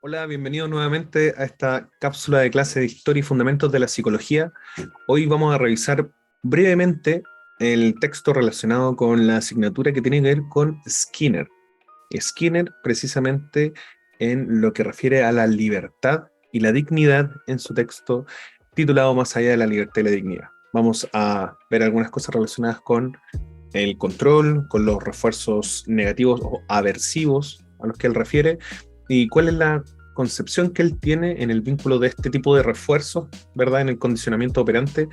Hola, bienvenido nuevamente a esta cápsula de clase de Historia y Fundamentos de la Psicología. Hoy vamos a revisar brevemente el texto relacionado con la asignatura que tiene que ver con Skinner. Skinner, precisamente en lo que refiere a la libertad y la dignidad en su texto titulado Más allá de la libertad y la dignidad. Vamos a ver algunas cosas relacionadas con el control, con los refuerzos negativos o aversivos a los que él refiere, y cuál es la concepción que él tiene en el vínculo de este tipo de refuerzos, ¿verdad? En el condicionamiento operante,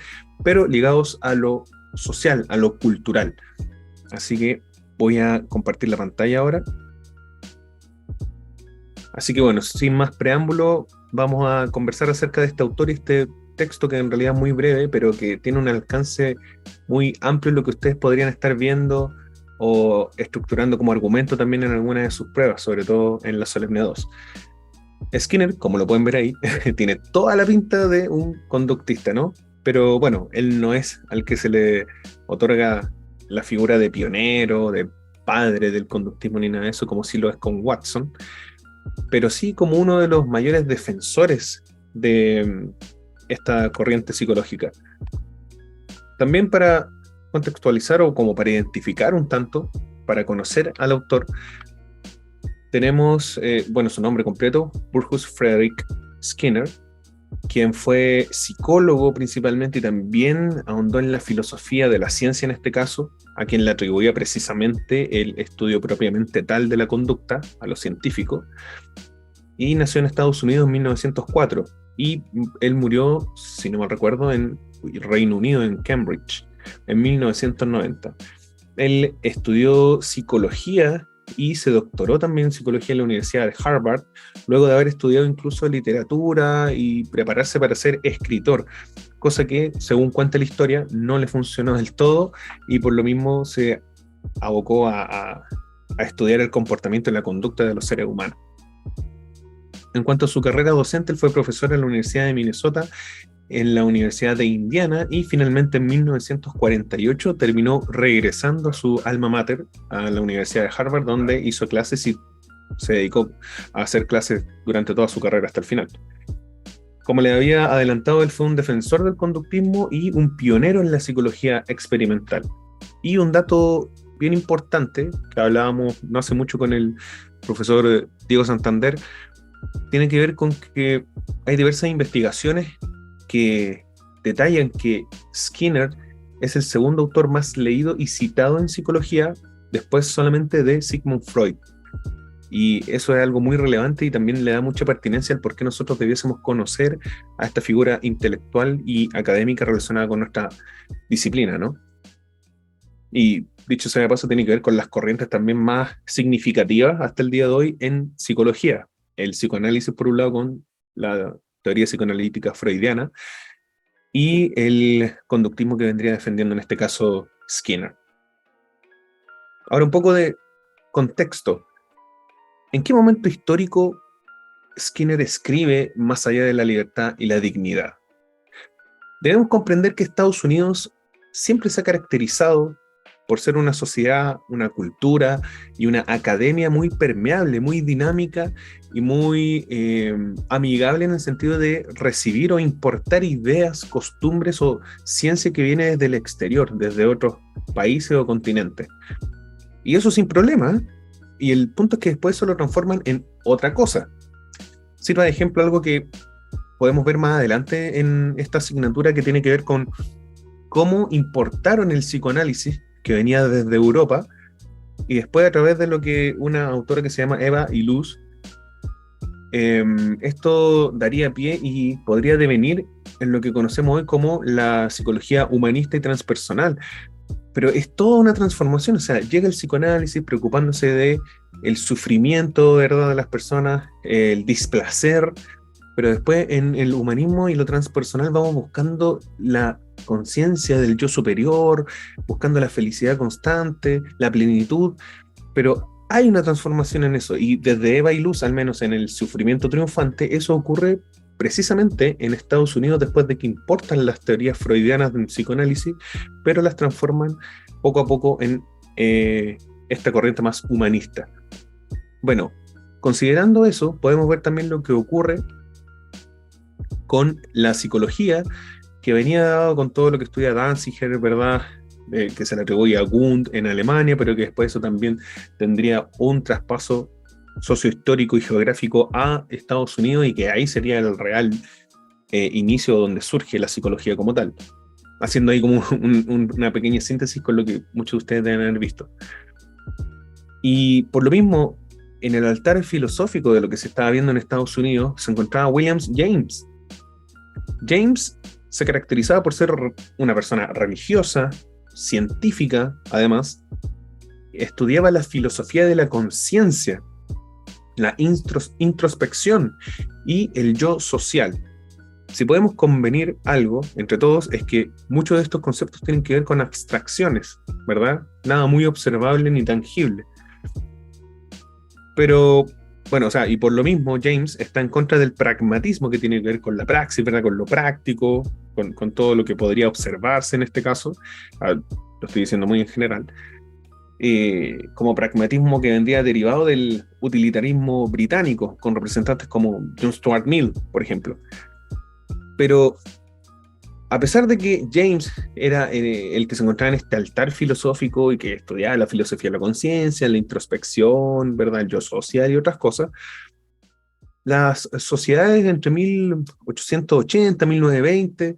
pero ligados a lo social, a lo cultural. Así que voy a compartir la pantalla ahora. Así que bueno, sin más preámbulo, vamos a conversar acerca de este autor y este texto que en realidad es muy breve, pero que tiene un alcance muy amplio en lo que ustedes podrían estar viendo o estructurando como argumento también en algunas de sus pruebas, sobre todo en la Solemne 2. Skinner, como lo pueden ver ahí, tiene toda la pinta de un conductista, ¿no? Pero bueno, él no es al que se le otorga la figura de pionero, de padre del conductismo ni nada de eso, como sí lo es con Watson, pero sí como uno de los mayores defensores de esta corriente psicológica. También para contextualizar o como para identificar un tanto, para conocer al autor, tenemos, su nombre completo, Burrhus Frederick Skinner, quien fue psicólogo principalmente y también ahondó en la filosofía de la ciencia en este caso, a quien le atribuía precisamente el estudio propiamente tal de la conducta, a los científicos, y nació en Estados Unidos en 1904, y él murió, si no mal recuerdo, en Reino Unido, en Cambridge, en 1990. Él estudió psicología y se doctoró también en psicología en la Universidad de Harvard, luego de haber estudiado incluso literatura y prepararse para ser escritor, cosa que, según cuenta la historia, no le funcionó del todo y por lo mismo se abocó a estudiar el comportamiento y la conducta de los seres humanos. En cuanto a su carrera docente, él fue profesor en la Universidad de Minnesota, en la Universidad de Indiana y finalmente en 1948 terminó regresando a su alma mater, a la Universidad de Harvard, donde hizo clases y se dedicó a hacer clases durante toda su carrera hasta el final. Como le había adelantado, él fue un defensor del conductismo y un pionero en la psicología experimental. Y un dato bien importante, que hablábamos no hace mucho con el profesor Diego Santander, tiene que ver con que hay diversas investigaciones que detallan que Skinner es el segundo autor más leído y citado en psicología, después solamente de Sigmund Freud. Y eso es algo muy relevante y también le da mucha pertinencia al por qué nosotros debiésemos conocer a esta figura intelectual y académica relacionada con nuestra disciplina, ¿no? Y dicho sea de paso, tiene que ver con las corrientes también más significativas hasta el día de hoy en psicología. El psicoanálisis, por un lado, con la teoría psicoanalítica freudiana, y el conductismo que vendría defendiendo en este caso Skinner. Ahora un poco de contexto. ¿En qué momento histórico Skinner escribe Más allá de la libertad y la dignidad? Debemos comprender que Estados Unidos siempre se ha caracterizado por ser una sociedad, una cultura y una academia muy permeable, muy dinámica y muy amigable en el sentido de recibir o importar ideas, costumbres o ciencia que viene desde el exterior, desde otros países o continentes. Y eso sin problema, ¿eh? Y el punto es que después eso lo transforman en otra cosa. Sirva de ejemplo algo que podemos ver más adelante en esta asignatura que tiene que ver con cómo importaron el psicoanálisis que venía desde Europa, y después a través de lo que una autora que se llama Eva Illouz, esto daría pie y podría devenir en lo que conocemos hoy como la psicología humanista y transpersonal. Pero es toda una transformación, o sea, llega el psicoanálisis preocupándose de el sufrimiento, ¿verdad?, de las personas, el displacer, pero después en el humanismo y lo transpersonal vamos buscando la conciencia del yo superior, buscando la felicidad constante, la plenitud, pero hay una transformación en eso, y desde Eva Illouz, al menos en el sufrimiento triunfante, eso ocurre precisamente en Estados Unidos después de que importan las teorías freudianas del psicoanálisis, pero las transforman poco a poco en esta corriente más humanista. Bueno, Considerando eso, podemos ver también lo que ocurre con la psicología, que venía dado con todo lo que estudia Danziger, ¿verdad? Que se le atribuye a Wundt en Alemania, pero que después eso también tendría un traspaso sociohistórico y geográfico a Estados Unidos, y que ahí sería el real inicio donde surge la psicología como tal, haciendo ahí como una pequeña síntesis con lo que muchos de ustedes deben haber visto. Y por lo mismo, en el altar filosófico de lo que se estaba viendo en Estados Unidos se encontraba William James. James se caracterizaba por ser una persona religiosa, científica, además, estudiaba la filosofía de la conciencia, la introspección y el yo social. Si podemos convenir algo entre todos, es que muchos de estos conceptos tienen que ver con abstracciones, ¿verdad? Nada muy observable ni tangible. Pero, bueno, o sea, y por lo mismo James está en contra del pragmatismo, que tiene que ver con la praxis, ¿verdad? Con lo práctico, con todo lo que podría observarse en este caso. Lo estoy diciendo muy en general. Como pragmatismo que vendría derivado del utilitarismo británico, con representantes como John Stuart Mill, por ejemplo. Pero a pesar de que James era el que se encontraba en este altar filosófico y que estudiaba la filosofía de la conciencia, la introspección, ¿verdad?, el yo social y otras cosas, las sociedades entre 1880 y 1920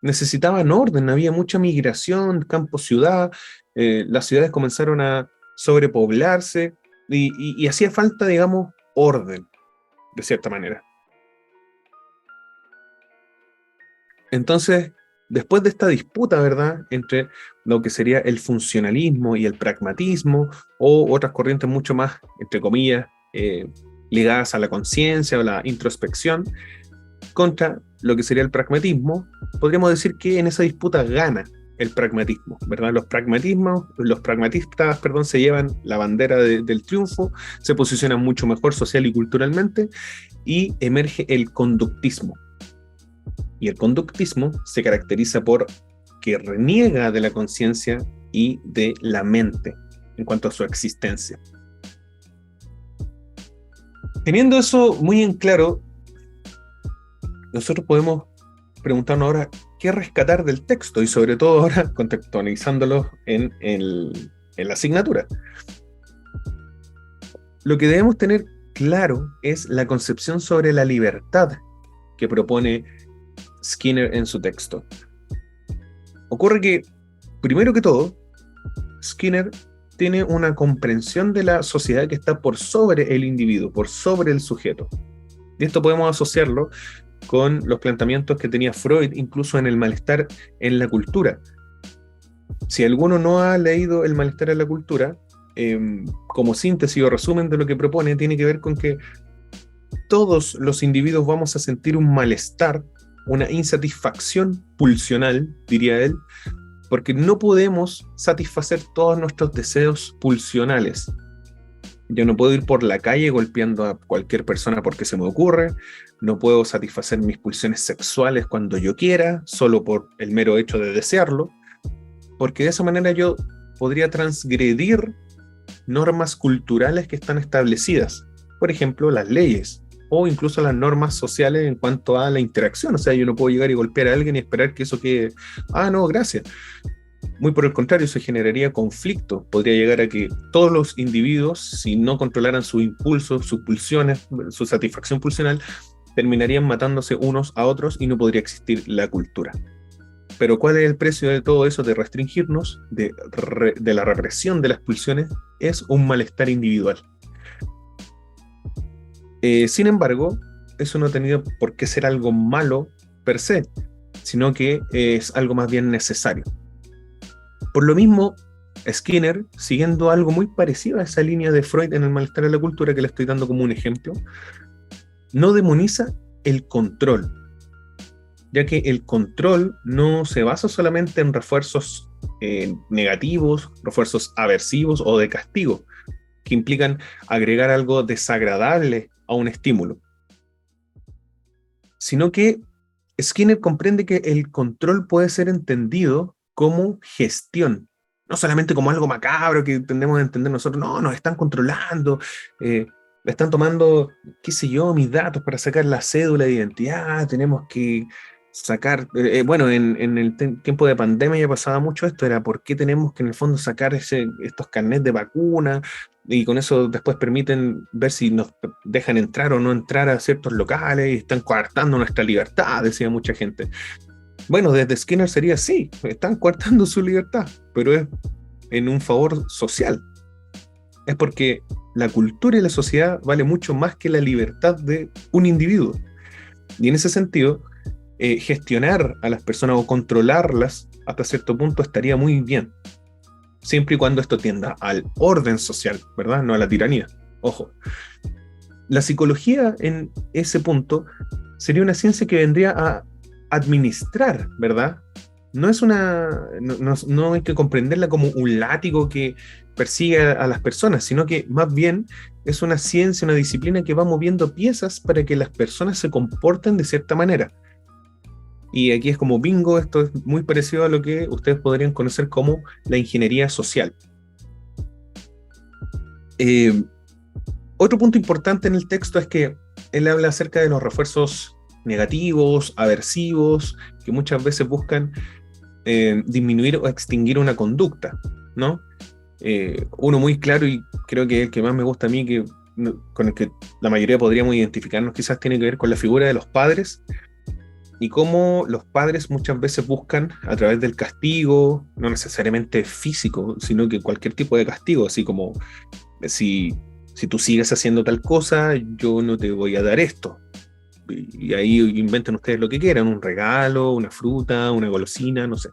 necesitaban orden, había mucha migración, campo-ciudad, las ciudades comenzaron a sobrepoblarse y hacía falta, digamos, orden, de cierta manera. Entonces, después de esta disputa, ¿verdad?, entre lo que sería el funcionalismo y el pragmatismo, o otras corrientes mucho más, entre comillas, ligadas a la conciencia o la introspección, contra lo que sería el pragmatismo, podríamos decir que en esa disputa gana el pragmatismo, ¿verdad? Los pragmatistas, perdón, se llevan la bandera del triunfo, se posicionan mucho mejor social y culturalmente, y emerge el conductismo. Y el conductismo se caracteriza por que reniega de la conciencia y de la mente en cuanto a su existencia. Teniendo eso muy en claro, nosotros podemos preguntarnos ahora qué rescatar del texto, y sobre todo ahora contextualizándolo en la asignatura. Lo que debemos tener claro es la concepción sobre la libertad que propone Skinner en su texto. Ocurre que, primero que todo, Skinner tiene una comprensión de la sociedad que está por sobre el individuo, por sobre el sujeto. Y esto podemos asociarlo con los planteamientos que tenía Freud, incluso en el malestar en la cultura. Si alguno no ha leído El malestar en la cultura, como síntesis o resumen de lo que propone, tiene que ver con que todos los individuos vamos a sentir un malestar, una insatisfacción pulsional, diría él, porque no podemos satisfacer todos nuestros deseos pulsionales. Yo no puedo ir por la calle golpeando a cualquier persona porque se me ocurre, no puedo satisfacer mis pulsiones sexuales cuando yo quiera, solo por el mero hecho de desearlo, porque de esa manera yo podría transgredir normas culturales que están establecidas, por ejemplo, las leyes, o incluso las normas sociales en cuanto a la interacción. O sea, yo no puedo llegar y golpear a alguien y esperar que eso quede, no, gracias. Muy por el contrario, se generaría conflicto. Podría llegar a que todos los individuos, si no controlaran sus impulsos, sus pulsiones, su satisfacción pulsional, terminarían matándose unos a otros y no podría existir la cultura. Pero ¿cuál es el precio de todo eso, de restringirnos, de la represión de las pulsiones? Es un malestar individual. Sin embargo, eso no ha tenido por qué ser algo malo per se, sino que es algo más bien necesario. Por lo mismo, Skinner, siguiendo algo muy parecido a esa línea de Freud en El malestar en la cultura que le estoy dando como un ejemplo, no demoniza el control, ya que el control no se basa solamente en refuerzos negativos, refuerzos aversivos o de castigo, que implican agregar algo desagradable a un estímulo, sino que Skinner comprende que el control puede ser entendido como gestión, no solamente como algo macabro que tendemos a entender nosotros, no, nos están controlando, están tomando, qué sé yo, mis datos para sacar la cédula de identidad, tenemos que sacar, bueno, en el tiempo de pandemia ya pasaba mucho esto, era por qué tenemos que en el fondo sacar estos carnets de vacuna, y con eso después permiten ver si nos dejan entrar o no entrar a ciertos locales, y están coartando nuestra libertad, decía mucha gente. Bueno, desde Skinner sería así, están coartando su libertad, pero es en un favor social. Es porque la cultura y la sociedad vale mucho más que la libertad de un individuo. Y en ese sentido, gestionar a las personas o controlarlas hasta cierto punto estaría muy bien, siempre y cuando esto tienda al orden social, ¿verdad? No a la tiranía. Ojo. La psicología en ese punto sería una ciencia que vendría a administrar, ¿verdad? No es no hay que comprenderla como un látigo que persigue a las personas, sino que más bien es una ciencia, una disciplina que va moviendo piezas para que las personas se comporten de cierta manera. Y aquí es como bingo, esto es muy parecido a lo que ustedes podrían conocer como la ingeniería social. Otro punto importante en el texto es que él habla acerca de los refuerzos negativos, aversivos, que muchas veces buscan disminuir o extinguir una conducta, ¿no? Uno muy claro, y creo que el que más me gusta a mí, con el que la mayoría podríamos identificarnos, quizás tiene que ver con la figura de los padres, y cómo los padres muchas veces buscan a través del castigo, no necesariamente físico, sino que cualquier tipo de castigo, así como si tú sigues haciendo tal cosa, yo no te voy a dar esto. Y ahí inventen ustedes lo que quieran, un regalo, una fruta, una golosina, no sé.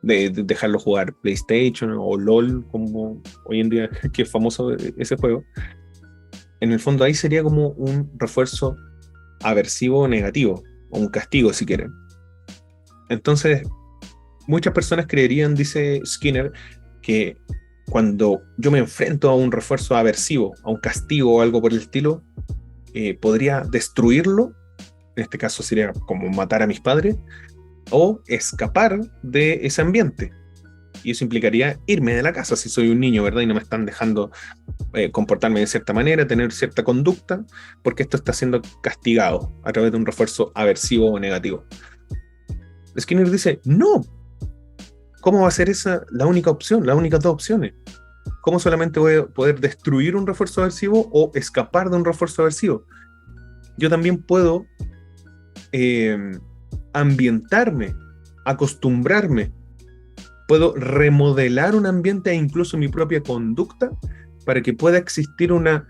De dejarlo jugar PlayStation o LOL, como hoy en día que es famoso ese juego. En el fondo ahí sería como un refuerzo aversivo o negativo, o un castigo si quieren. Entonces, muchas personas creerían, dice Skinner, que cuando yo me enfrento a un refuerzo aversivo, a un castigo o algo por el estilo, podría destruirlo, en este caso sería como matar a mis padres, o escapar de ese ambiente. Y eso implicaría irme de la casa si soy un niño, ¿verdad? Y no me están dejando comportarme de cierta manera, tener cierta conducta, porque esto está siendo castigado a través de un refuerzo aversivo o negativo. Skinner dice, no, ¿cómo va a ser esa la única opción, las únicas dos opciones? ¿Cómo solamente voy a poder destruir un refuerzo aversivo o escapar de un refuerzo aversivo? Yo también puedo ambientarme, acostumbrarme, puedo remodelar un ambiente e incluso mi propia conducta para que pueda existir una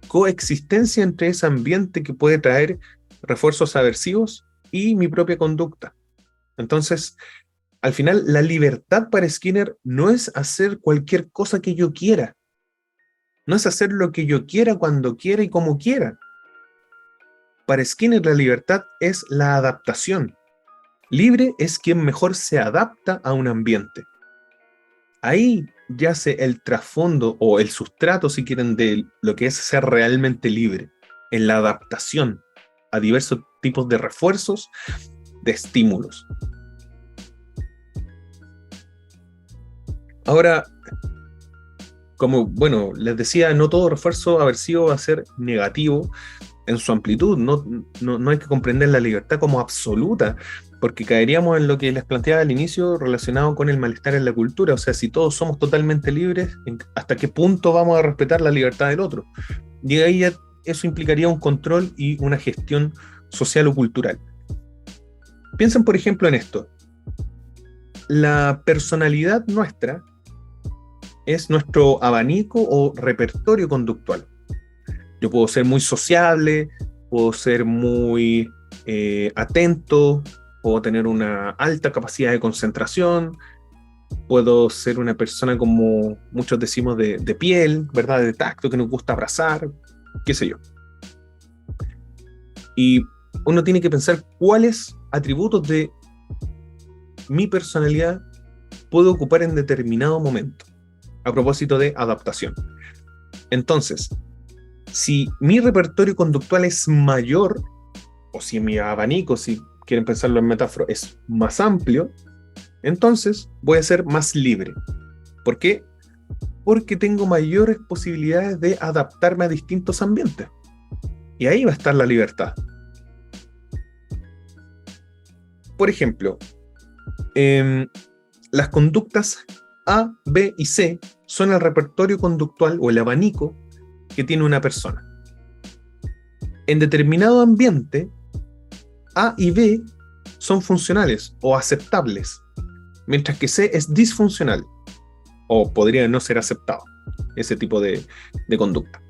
coexistencia entre ese ambiente que puede traer refuerzos aversivos y mi propia conducta. Entonces, al final, la libertad para Skinner no es hacer cualquier cosa que yo quiera, no es hacer lo que yo quiera, cuando quiera y como quiera. Para Skinner, la libertad es la adaptación. Libre es quien mejor se adapta a un ambiente. Ahí yace el trasfondo o el sustrato, si quieren, de lo que es ser realmente libre, en la adaptación a diversos tipos de refuerzos, de estímulos. Ahora, como, bueno, les decía, no todo refuerzo aversivo va a ser negativo en su amplitud, no hay que comprender la libertad como absoluta, porque caeríamos en lo que les planteaba al inicio relacionado con el malestar en la cultura, o sea, si todos somos totalmente libres, ¿hasta qué punto vamos a respetar la libertad del otro? Y ahí ya eso implicaría un control y una gestión social o cultural. Piensen, por ejemplo, en esto. La personalidad nuestra es nuestro abanico o repertorio conductual. Yo puedo ser muy sociable, puedo ser muy atento, puedo tener una alta capacidad de concentración, puedo ser una persona, como muchos decimos, de piel, ¿verdad? De tacto, que nos gusta abrazar, qué sé yo. Y uno tiene que pensar cuáles atributos de mi personalidad puedo ocupar en determinado momento, a propósito de adaptación. Entonces, si mi repertorio conductual es mayor, o si mi abanico, si quieren pensarlo en metáfora, es más amplio, entonces voy a ser más libre. ¿Por qué? porque tengo mayores posibilidades de adaptarme a distintos ambientes. Y ahí va a estar la libertad. Por ejemplo, las conductas A, B y C son el repertorio conductual o el abanico que tiene una persona. En determinado ambiente, A y B son funcionales o aceptables, mientras que C es disfuncional o podría no ser aceptado, ese tipo de conducta.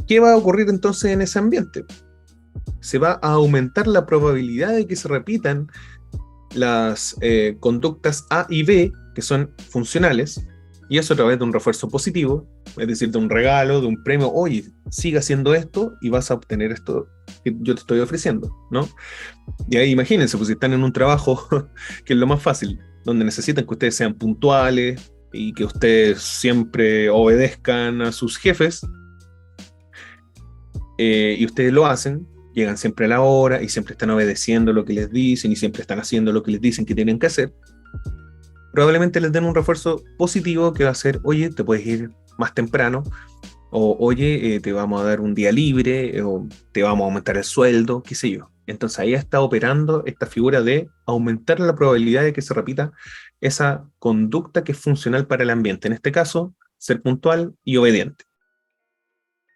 ¿Qué va a ocurrir entonces en ese ambiente? Se va a aumentar la probabilidad de que se repitan las conductas A y B, que son funcionales, y eso a través de un refuerzo positivo, es decir, de un regalo, de un premio. Oye, siga haciendo esto y vas a obtener esto que yo te estoy ofreciendo, ¿no? Y ahí imagínense, pues si están en un trabajo, que es lo más fácil, donde necesitan que ustedes sean puntuales y que ustedes siempre obedezcan a sus jefes, y ustedes lo hacen, llegan siempre a la hora y siempre están obedeciendo lo que les dicen y siempre están haciendo lo que les dicen que tienen que hacer, probablemente les den un refuerzo positivo que va a ser, oye, te puedes ir más temprano, o oye, te vamos a dar un día libre, o te vamos a aumentar el sueldo, qué sé yo. Entonces ahí está operando esta figura de aumentar la probabilidad de que se repita esa conducta que es funcional para el ambiente. En este caso, ser puntual y obediente.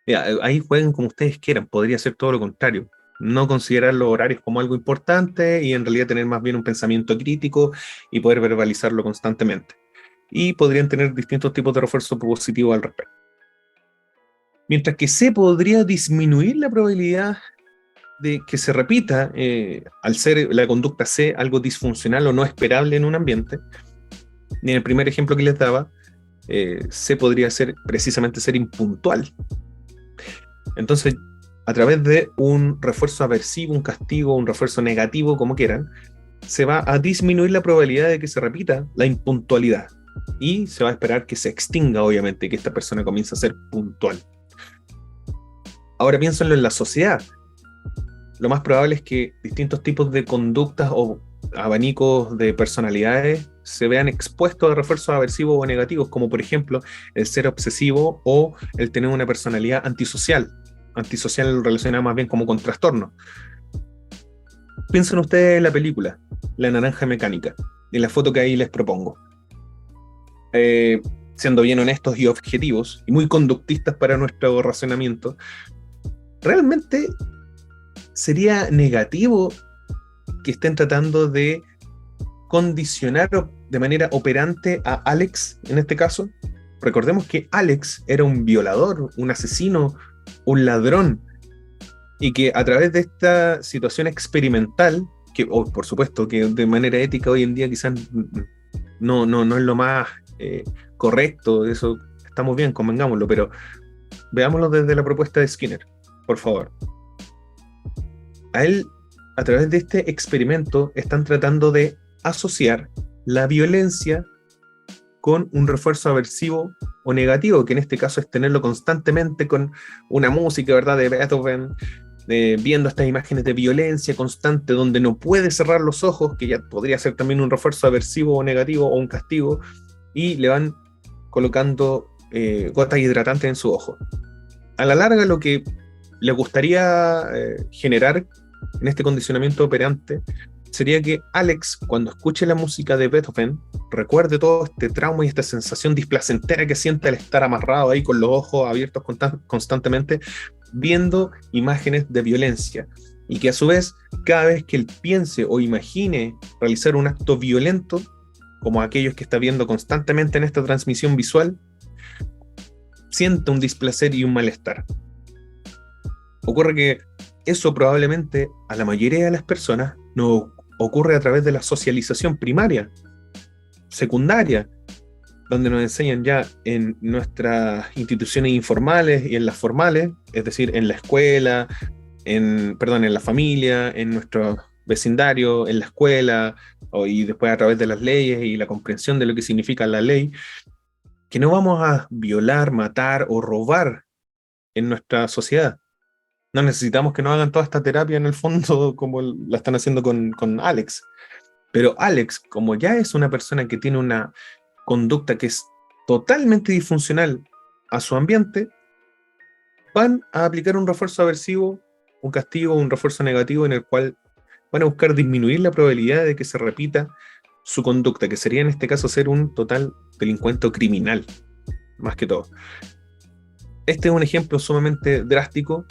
Mira, ahí jueguen como ustedes quieran, podría ser todo lo contrario. No considerar los horarios como algo importante y en realidad tener más bien un pensamiento crítico y poder verbalizarlo constantemente. Y podrían tener distintos tipos de refuerzo positivo al respecto. Mientras que C podría disminuir la probabilidad de que se repita, al ser la conducta C algo disfuncional o no esperable en un ambiente. En el primer ejemplo que les daba, C podría ser precisamente ser impuntual. Entonces, a través de un refuerzo aversivo, un castigo, un refuerzo negativo, como quieran, se va a disminuir la probabilidad de que se repita la impuntualidad. Y se va a esperar que se extinga, obviamente, que esta persona comience a ser puntual. Ahora piénsenlo en la sociedad. Lo más probable es que distintos tipos de conductas o abanicos de personalidades se vean expuestos a refuerzos aversivos o negativos, como por ejemplo el ser obsesivo o el tener una personalidad antisocial. Antisocial relacionada más bien como con trastorno. Piensen ustedes en la película La Naranja Mecánica, en la foto que ahí les propongo. Siendo bien honestos y objetivos y muy conductistas para nuestro razonamiento, realmente sería negativo que estén tratando de condicionar de manera operante a Alex en este caso. Recordemos que Alex era un violador, un asesino, un ladrón, y que a través de esta situación experimental, que por supuesto que de manera ética hoy en día quizás no es lo más correcto, eso estamos bien, convengámoslo, pero veámoslo desde la propuesta de Skinner, por favor. A él, a través de este experimento, están tratando de asociar la violencia con un refuerzo aversivo o negativo, que en este caso es tenerlo constantemente con una música, ¿verdad?, de Beethoven, viendo estas imágenes de violencia constante donde no puede cerrar los ojos, que ya podría ser también un refuerzo aversivo o negativo o un castigo, y le van colocando gotas hidratantes en su ojo. A la larga, lo que le gustaría generar en este condicionamiento operante sería que Alex, cuando escuche la música de Beethoven, recuerde todo este trauma y esta sensación displacentera que siente al estar amarrado ahí con los ojos abiertos constantemente, viendo imágenes de violencia, y que a su vez, cada vez que él piense o imagine realizar un acto violento, como aquellos que está viendo constantemente en esta transmisión visual, sienta un displacer y un malestar. Ocurre que eso probablemente a la mayoría de las personas no ocurre a través de la socialización primaria, secundaria, donde nos enseñan ya en nuestras instituciones informales y en las formales, es decir, en la escuela, en la familia, en nuestro vecindario, en la escuela, y después a través de las leyes y la comprensión de lo que significa la ley, que no vamos a violar, matar o robar en nuestra sociedad. No necesitamos que nos hagan toda esta terapia en el fondo como la están haciendo con Alex. Pero Alex, como ya es una persona que tiene una conducta que es totalmente disfuncional a su ambiente, van a aplicar un refuerzo aversivo, un castigo, un refuerzo negativo en el cual van a buscar disminuir la probabilidad de que se repita su conducta, que sería en este caso ser un total delincuente o criminal, más que todo. Este es un ejemplo sumamente drástico,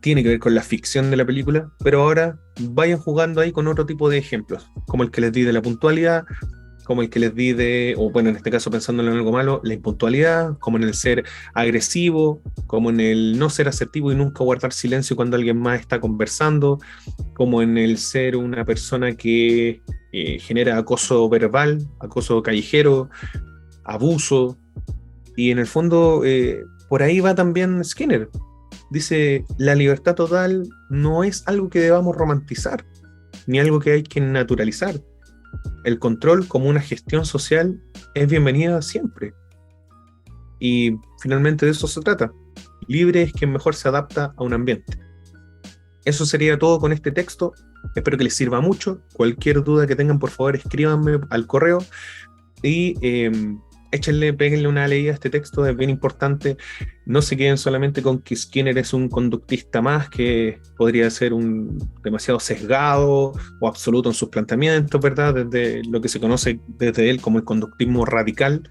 tiene que ver con la ficción de la película, pero ahora vayan jugando ahí con otro tipo de ejemplos, como el que les di de la puntualidad, como el que les di de, o bueno, en este caso pensándolo en algo malo, la impuntualidad, como en el ser agresivo, como en el no ser asertivo y nunca guardar silencio cuando alguien más está conversando, como en el ser una persona que genera acoso verbal, acoso callejero, abuso, y en el fondo por ahí va también Skinner. Dice, la libertad total no es algo que debamos romantizar, ni algo que hay que naturalizar. El control como una gestión social es bienvenida siempre. Y finalmente de eso se trata. Libre es quien mejor se adapta a un ambiente. Eso sería todo con este texto. Espero que les sirva mucho. Cualquier duda que tengan, por favor, escríbanme al correo y péguenle una leída a este texto, es bien importante. No se queden solamente con que Skinner es un conductista más, que podría ser un demasiado sesgado o absoluto en sus planteamientos, ¿verdad? Desde lo que se conoce desde él como el conductismo radical,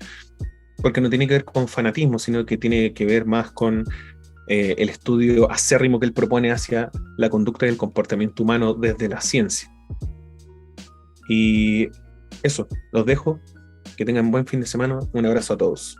porque no tiene que ver con fanatismo, sino que tiene que ver más con el estudio acérrimo que él propone hacia la conducta y el comportamiento humano desde la ciencia. Y eso, los dejo. Que tengan buen fin de semana. Un abrazo a todos.